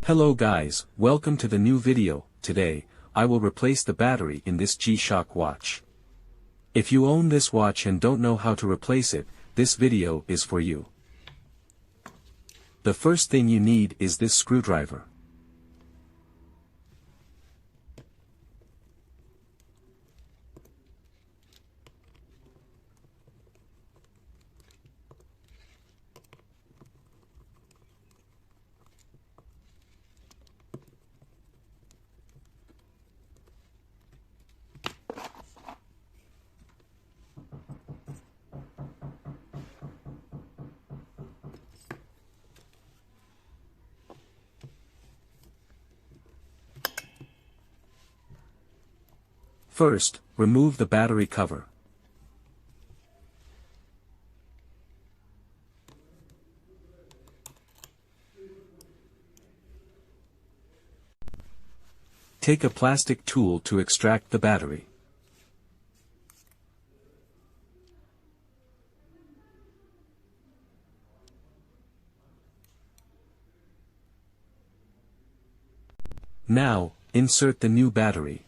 Hello guys, welcome to the new video. Today, I will replace the battery in this G-Shock watch. If you own this watch and don't know how to replace it, this video is for you. The first thing you need is this screwdriver. First, remove the battery cover. Take a plastic tool to extract the battery. Now, insert the new battery.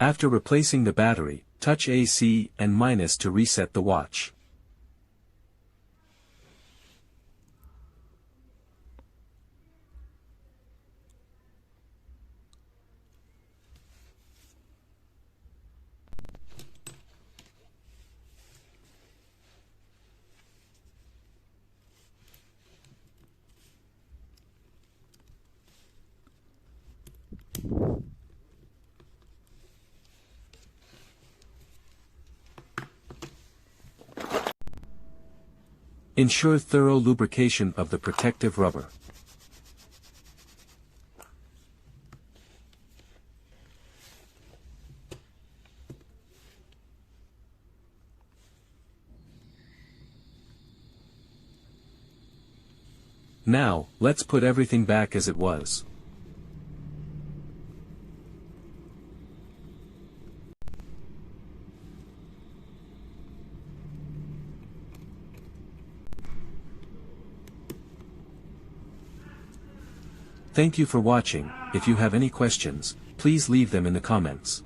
After replacing the battery, touch AC and minus to reset the watch. Ensure thorough lubrication of the protective rubber. Now, let's put everything back as it was. Thank you for watching. If you have any questions, please leave them in the comments.